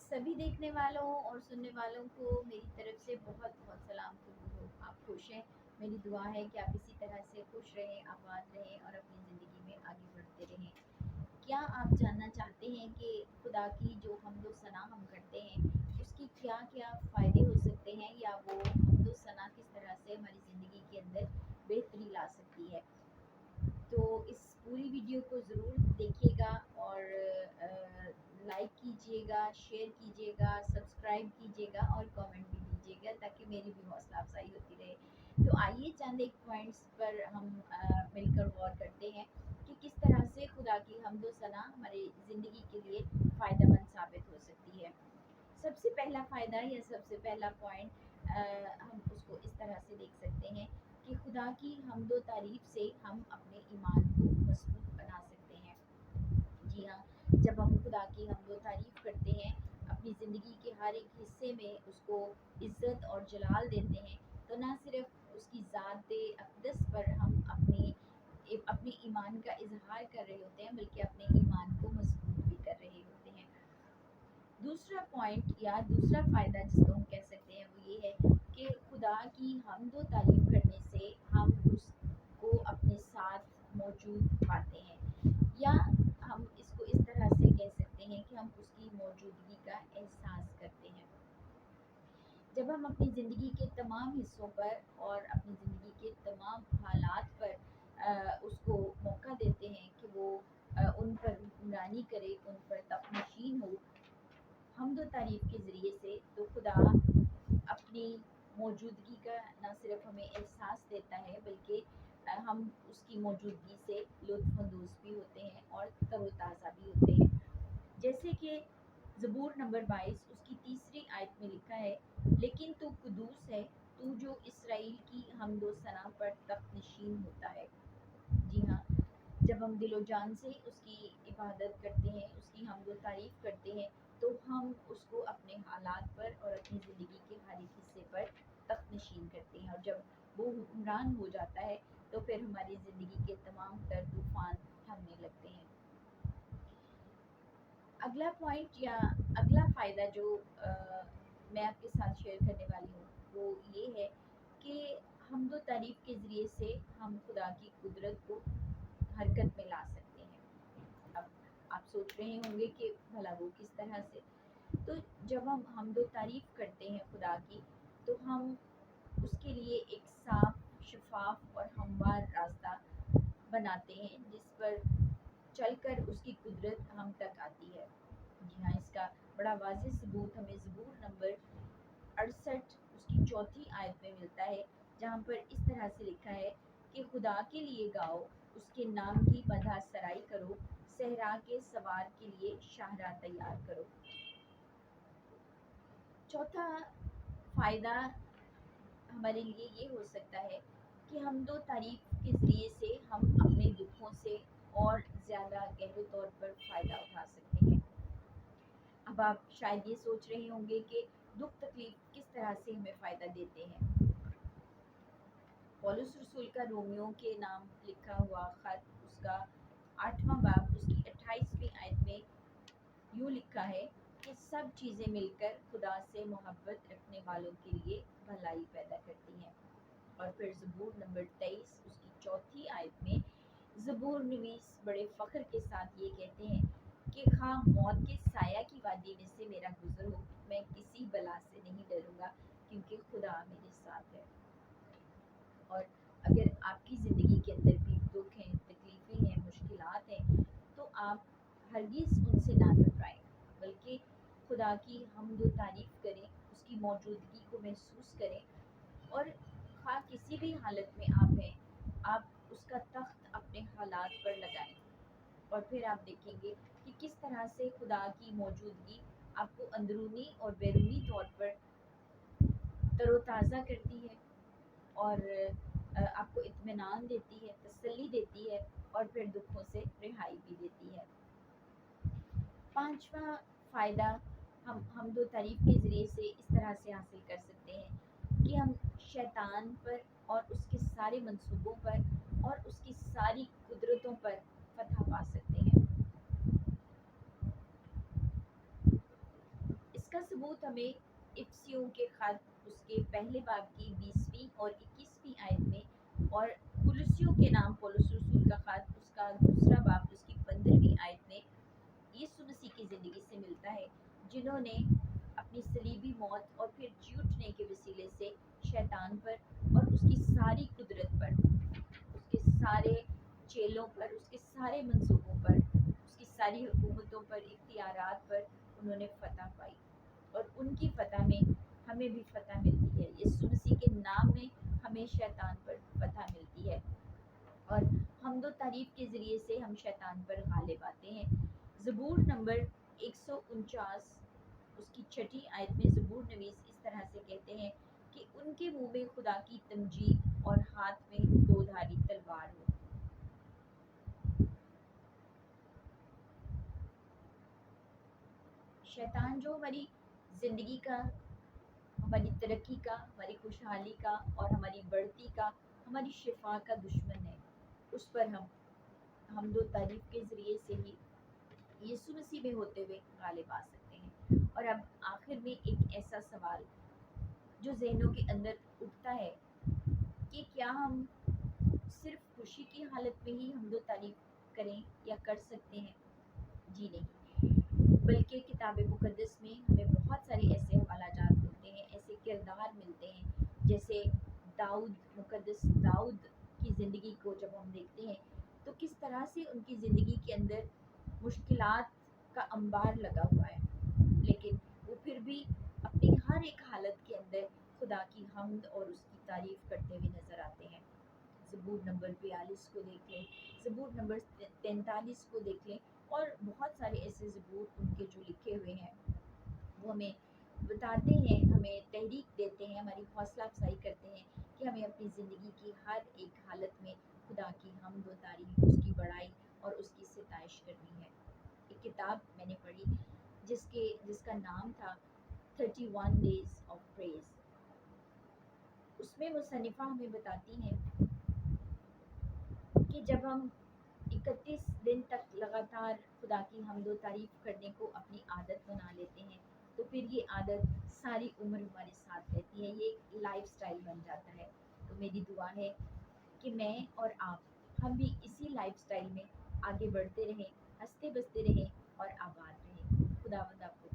सभी देखने वालों और सुनने वालों को मेरी तरफ से बहुत बहुत सलाम हो। आप खुश हैं। मेरी दुआ है कि आप इसी तरह से खुश रहें, आबाद रहें और अपनी ज़िंदगी में आगे बढ़ते रहें। क्या आप जानना चाहते हैं कि खुदा की जो हम्दो सना हम करते हैं उसकी क्या क्या फ़ायदे हो सकते हैं, या वो हम्दो सना किस तरह से हमारी ज़िंदगी के अंदर बेहतरी ला सकती है? तो इस पूरी वीडियो को ज़रूर देखिएगा और लाइक कीजिएगा, शेयर कीजिएगा, सब्सक्राइब कीजिएगा और कमेंट भी दीजिएगा ताकि मेरी भी हौसला अफजाई होती रहे। तो आइए चंद एक पॉइंट्स पर हम मिलकर गौर करते हैं कि किस तरह से खुदा की हम्दो सना हमारी ज़िंदगी के लिए फ़ायदेमंद साबित हो सकती है। सबसे पहला फ़ायदा या सबसे पहला पॉइंट हम उसको इस तरह से देख सकते हैं कि खुदा की हम्दो तारीफ़ से हम अपने ईमान को मजबूत बना सकते हैं। जी हाँ, जब हम खुदा की हम्दो तारीफ़ करते हैं, अपनी ज़िंदगी के हर एक हिस्से में उसको इज़्ज़त और जलाल देते हैं, तो ना सिर्फ़ उसकी ज़ात अक़दस पर हम अपने ईमान का इज़हार कर रहे होते हैं, बल्कि अपने ईमान को मजबूत भी कर रहे होते हैं। दूसरा पॉइंट या दूसरा फ़ायदा जिसको हम कह सकते हैं वो ये है कि खुदा की हम्दो तारीफ़ करने से हम उसको अपने साथ मौजूद पाते हैं, या हम इसको इस तरह से कह सकते हैं कि हम उसकी मौजूदगी का एहसास करते हैं। जब हम अपनी ज़िंदगी के तमाम हिस्सों पर और अपनी ज़िंदगी के तमाम हालात पर उसको मौका देते हैं कि वो उन पर हुक्मरानी करे, उन पर तफ़नशीन हो हम्दो तारीफ़ के ज़रिए से, तो खुदा अपनी मौजूदगी का न सिर्फ़ हमें एहसास देता है, बल्कि हम उसकी मौजूदगी से लुत्फ़अंदोज़ भी होते हैं और तरोताज़ा भी होते हैं। जैसे कि ज़बूर नंबर 22 उसकी तीसरी आयत में लिखा है, लेकिन तू कुदूस है, तू जो इसराइल की हम्दो सना पर तख़्तनशीन होता है। जी हाँ, जब हम दिलो जान से उसकी इबादत करते हैं, उसकी हम्दो तारीफ़ करते हैं, तो हम उसको अपने हालात पर और अपनी ज़िंदगी के हर एक हिस्से पर तख़्तनशीन करते हैं, और जब वो हुक्मरान हो जाता है तो फिर हमारी ज़िंदगी के तमाम तर तूफ़ान थमने लगते हैं। अगला पॉइंट या अगला फ़ायदा जो मैं आपके साथ शेयर करने वाली हूँ वो ये है कि हम्दो तारीफ़ के ज़रिए से हम खुदा की कुदरत को हरकत में ला सकते हैं। अब आप सोच रहे होंगे कि भला वो किस तरह से? तो जब हम हम्दो तारीफ़ करते हैं खुदा की, तो हम उसके लिए एक साफ, शफाफ और हमवार रास्ता बनाते हैं जिस पर चलकर उसकी कुदरत हम तक आती है। जी हाँ, इसका बड़ा वाज़ेह सबूत हमें ज़बूर नंबर 68 उसकी चौथी आयत में मिलता है, जहाँ पर इस तरह से लिखा है कि खुदा के लिए गाओ, उसके नाम की मदह सराई करो, सहरा के सवार के लिए शाहरा तैयार करो। चौथा फ़ायदा हमारे लिए ये हो सकता है कि हम्दो तारीफ़ के ज़रिए से हम अपने दुखों से और ज़्यादा गहरे तौर पर फ़ायदा उठा सकते हैं। अब आप शायद ये सोच रहे होंगे कि दुख तकलीफ किस तरह से हमें फ़ायदा देते हैं। पौलुस रसूल का रोमियो के नाम लिखा हुआ ख़त उसका 8वां बाब उसकी 28वीं आयत में यूँ लिखा है कि सब चीज़ें मिलकर खुदा से मोहब्बत रखने वालों के लिए भलाई पैदा करती हैं। और फिर ज़बूर नंबर 23 उसकी चौथी आयत में ज़बूर नवीस बड़े फ़ख्र के साथ ये कहते हैं कि हाँ, मौत के साया की वादी में से मेरा गुज़र हो, मैं किसी बला से नहीं डरूंगा, क्योंकि खुदा मेरे साथ है। और अगर आपकी ज़िंदगी के अंदर भी दुख हैं, तकलीफ़ें हैं, मुश्किलात हैं, तो आप हरगिज़ उनसे ना घबराएं, बल्कि खुदा की हम्दो तारीफ़ करें, उसकी मौजूदगी को महसूस करें, और ख़ास किसी भी हालत में आप हैं, आप उसका तख्त अपने हालात पर लगाएं, और फिर आप देखेंगे कि किस तरह से खुदा की मौजूदगी आपको अंदरूनी और बैरूनी तौर पर तरोताज़ा करती है, और आपको इत्मीनान देती है, तसल्ली देती है, और फिर दुखों से रिहाई भी देती है। पांचवा फ़ायदा हम हम्दो तारीफ़ के ज़रिए से इस तरह से हासिल कर सकते हैं कि हम शैतान पर और उसके सारे मंसूबों पर और उसकी सारी कुदरतों पर फतह पा सकते हैं। इसका सबूत हमें इफ्सियों के खत उसके पहले बाब की 20वीं और 21वीं आयत में, और कुलुसियों के नाम पौलुस रसूल का खत उसका दूसरा बाब उसकी 15वीं आयत में यीशु मसीह की ज़िंदगी से मिलता है, जिन्होंने अपनी सलीबी मौत और फिर जी उठने के वसीले से शैतान पर और उसकी सारी कुदरत पर, उसके सारे चेलों पर, उसके सारे मंसूबों पर, उसकी सारी हुकूमतों पर, इख्तियारात पर उन्होंने फतह पाई। और उनकी फतह में हमें भी फतह मिलती है। यीशु मसीह के नाम में हमें शैतान पर फतह मिलती है और हमदो तारीफ के ज़रिए से हम शैतान पर गालिब आते हैं। ज़बूर नंबर 149 उसकी 6ठी आयत में ज़बूर नवीस इस तरह से कहते हैं कि उनके मुंह में खुदा की तमजीद और हाथ में दो धारी तलवार हो। शैतान जो हमारी ज़िंदगी का, हमारी तरक्की का, हमारी खुशहाली का और हमारी बढ़ती का, हमारी शिफा का दुश्मन है, उस पर हम दो तारीफ के ज़रिए से ही यीशु मसीह में होते हुए गालिब आ सकते हैं। और अब आखिर में एक ऐसा सवाल जो ज़हनों के अंदर उठता है कि क्या हम सिर्फ खुशी की हालत में ही हम दो तारीफ करें या कर सकते हैं? जी नहीं, बल्कि किताब मुक़द्दस में हमें बहुत सारे ऐसे हवालाजात मिलते हैं, ऐसे किरदार मिलते हैं, जैसे दाऊद, मुक़द्दस दाऊद की ज़िंदगी को जब हम देखते हैं तो किस तरह से उनकी ज़िंदगी के अंदर मुश्किलात का अंबार लगा हुआ है, लेकिन वो फिर भी अपनी हर एक हालत के अंदर खुदा की हम्द और उसकी तारीफ करते हुए नजर आते हैं। ज़बूर नंबर 42 को देख लें, ज़बूर नंबर 43 को देख लें, और बहुत सारे ऐसे ज़बूर उनके जो लिखे हुए हैं वो हमें बताते हैं, हमें तहरीक देते हैं, हमारी हौसला अफजाई करते हैं कि हमें अपनी ज़िंदगी की हर एक हालत में खुदा की हम्द व तारीफ, उसकी बड़ाई और उसकी सिताइश करनी है। एक किताब मैंने पढ़ी जिसका नाम था 31 डेज ऑफ प्रेज। उसमें मुसन्निफा हमें बताती हैं कि जब हम 31 दिन तक लगातार खुदा की हम्द व तारीफ करने को अपनी आदत बना लेते हैं तो फिर ये आदत सारी उम्र हमारे साथ रहती है, ये एक लाइफ स्टाइल बन जाता है। तो मेरी दुआ है कि मैं और आप, हम भी इसी लाइफ स्टाइल में आगे बढ़ते रहें, हंसते बसते रहें और आबाद रहें। खुदावंद आपको